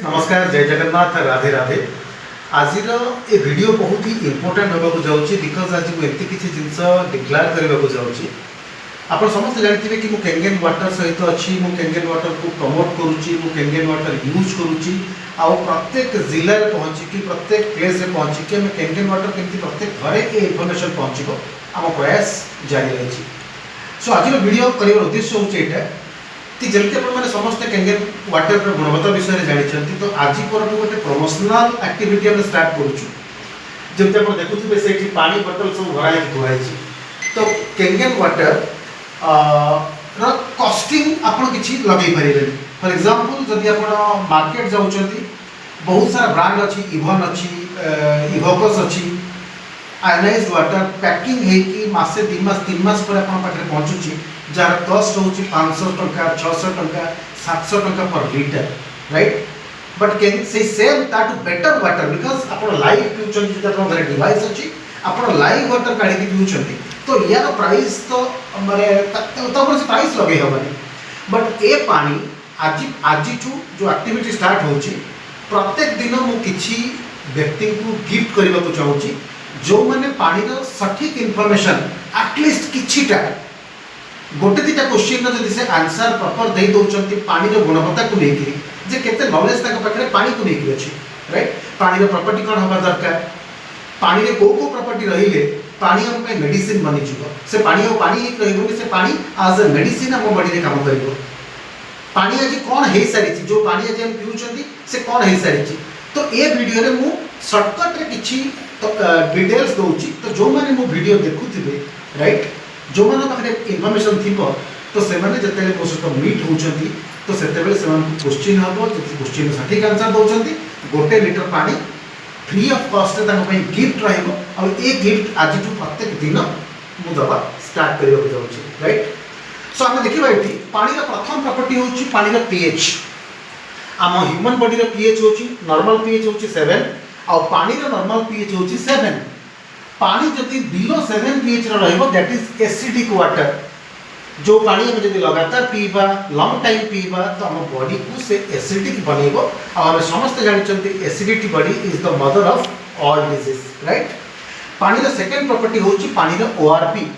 नमस्कार, जय जगन्नाथ, राधे राधे। आज ये वीडियो बहुत ही इम्पोर्टाट होगा जाऊँगी बिकज आज मुझे किसी जिनस डिक्लेयर करने को जाऊँगी। आप समस्त जानते कि मुझे केंगेन वाटर सहित अच्छी मुझे केंगेन वाटर को प्रमोट करुच्ची केंगेन वाटर यूज करुच्ची प्रत्येक जिले में पहुँचिकी प्रत्येक प्लेस में पहुँचिकी आम केंगेन वाटर केमती प्रत्येक घरे ये इनफर्मेशन पहुँचो आम प्रयास जारी रही। सो आज वीडियो कर उद्देश्य हूँ यहाँ कि जल्दी आपने समस्त केंगेन वाटर गुणवत्ता विषय में जानते तो आज पर गोटे प्रमोशनल एक्टिविटी आम स्टार्ट करुँ। जमी आप देखुए से पानी बोतल सब भराई थुआई तो केंगेन वाटर कस्टिंग आप किसी लगे पारे। फॉर एग्जांपल जदि आप मार्केट जाऊँगी बहुत सारा ब्रांड अच्छी इवन अच्छी इवोकस अच्छी आयोनाइज्ड वाटर पैकिंग है मासे 2 मास 3 मास पर पाखे पहुँचुची जार कस्ट हूँ 500 टंका 600 टंका 700 टंका पर लीटर राइट। बट से सेम ताटू बेटर वाटर बिकज आप लाइव पीछे घर डिवाइस अच्छी आप लाइव वाटर काढ़ी पीछे तो यार प्राइस तो माने से प्राइस लगे हेनी। बट ए पानी आज आज जो एक्टिविटी स्टार्ट हो प्रत्येक दिन मुझे व्यक्ति को गिफ्ट करने को चाहूँगी जो मैंने पानी सठिक इनफॉरमेशन एटलिस्ट किछिटा गोटे 2टा क्वेश्चन जब से आंसर प्रॉपर दे दौरान पानी गुणवत्ता को लेकर जे केते नॉलेज पाखे पानी को लेकर अच्छी राइट। पानी प्रॉपर्टी कौन हवा दरकार पानी में को प्रॉपर्टी रही पानी हम मेडिसिन बनीज से पानी और पानी एक रही से पानी आज ए मेडिसिन आम बॉडी में काम कर पानी आज कौन हो सारी जो पानी आज हम पीऊँ से कौन हो सारी। तो ये वीडियो मु सर्टकट किसी डिटेल्स दूसरी तो जो मैंने मो वीडियो देखुवे राइट जो मैंने पाखे इनफॉरमेशन थी तो से जिते मो सहित मीट होती तो से क्वेश्चन हम जो क्वेश्चन सठिक आंसर दौरान गोटे लीटर पानी फ्री ऑफ कॉस्ट गिफ्ट रही गिफ्ट आज प्रत्येक दिन मुझे दबा स्टार्ट करने जाऊँगी राइट। सो आम देखा ये पानी प्रथम प्रॉपर्टी हूँ पानी पीएच आम ह्यूमन बॉडी पीएच हूँ नॉर्मल पीएच हूँ 7 आ पानी नॉर्मल पीएच हूँ 7। पानी जदि below 7 pH that is acidic water जो पानी हम जब लगातार पीवा लंग टाइम पीवा तो आम बॉडी को से एसिडिक बनइब आम समस्त जानते acidity body is the mother of all disease right. पानी सेकेंड प्रॉपर्टी हूँ पानी ओआरपी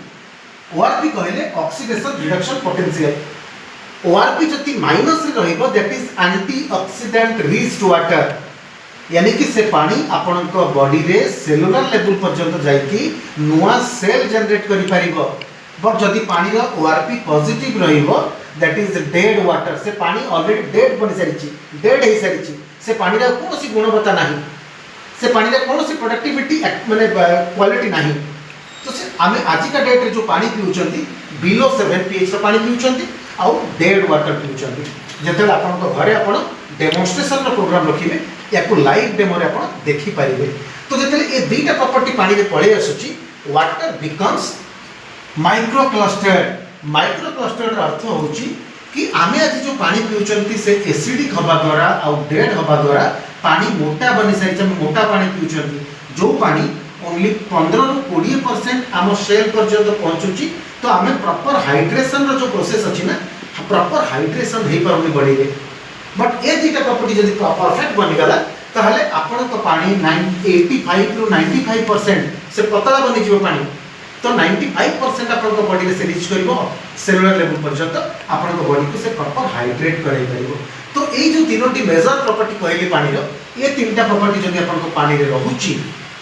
ओआरपी कहले ऑक्सीडेशन रिडक्शन पोटेंशियल ओआरपी जति माइनस रहिबो that is anti oxidant rich water यानी कि से पानी आपण बॉडी रे सेलुलर लेवल पर्यंत जाइकी नुआ सेल जनरेट करि परिबो। बट जदि पानी रो ओआरपी पॉजिटिव रहिबो दैट इज डेड वाटर से पानी ऑलरेडी डेड बनि सारिछि डेड हे सारिछि से पानी रो कोनोसी गुणवत्ता नाही से पानी रो कोनोसी प्रोडक्टिविटी माने क्वालिटी नाही। तो से आमे आज का डेट रे जो पानी पीउछंती बिलो 7 पीएच रो पानी पीउछंती आ डेड वाटर पीउछंती जेते आपण को घरे आपण डेमोन्स्ट्रेशन रो प्रोग्राम रखिबे या को लाइव डेमो रे आपण देखि परिबे। तो जेते ए 2टा प्रॉपर्टी पानी रे पळे आसुची वाटर बिकम्स माइक्रो क्लस्टर अर्थ होची कि आमे आज जो पानी पीउछंती से एसिडिक हवा द्वारा आ डेड हवा द्वारा पानी मोटा बनि सारी मोटा पानी पीउछंती जो पानी ओनली 15 ରୁ 20% आम सेल पर्यंत पहुँचुची। तो आम प्रॉपर हाइड्रेशन रो जो प्रोसेस अच्छी ना प्रॉपर हाइड्रेशन हो पारे बॉडी में। बट ये 2टा प्रॉपर्टी जब परफेक्ट बनीगला ताहले आपण तो पानी 85 ରୁ 95% से पतला बनीज पानी तो 95% आपण बॉडी से रिच कर सेलुलर लेवल पर्यंत आपण बॉडी को से प्रॉपर हाइड्रेट कराई पारिबो। तो ये जो 3टी मेजर प्रॉपर्टी कहली पानी ये 3टा प्रॉपर्टी जब आपण पानी रे रहुची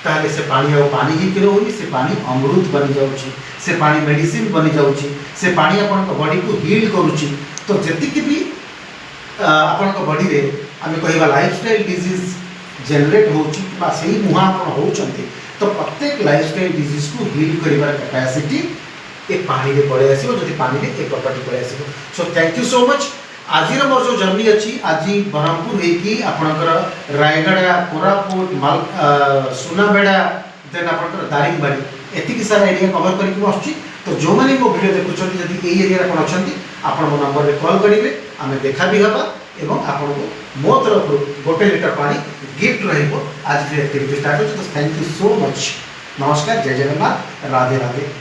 ताहले से पानी और पानी ही रोनी से पानी अमृत बनी जाउची से पानी मेडिसिन बनी जाउची से पानी आपण बॉडी को हील करूची। तो जतिक भी आपण बॉडी रे आम कहवा लाइफस्टाइल डिजीज जनरेट होची बा सही मुहा आपण होचंती तो प्रत्येक लाइफस्टाइल डिजीज को हील करिवार कैपेसिटी ए पानी रे पळे आसीबो जदि पानी रे ए प्रॉपर्टी पळे आसीबो। So thank you so much. आज मोर जो जर्नी अच्छी आज ब्रह्मपुर होगी आपणकर रायगड़ा कोरापुट सुनाबेड़ा देन आपणकर दारिंगबाड़ी एतिक सारा एरिया कवर करके आसुची। तो जो मैंने मो वीडियो देखुं जदि ये एरिया कौन अच्छा आपण मो नंबर रे कॉल करेंगे आम देखा भी हवा एवं आपन को मो तरफ गोटे लीटर पानी गिफ्ट रहिबो आज एक्टिविटी स्टार्ट हो। तो थैंक यू सो मच। नमस्कार, जय जगन्नाथ, राधे राधे।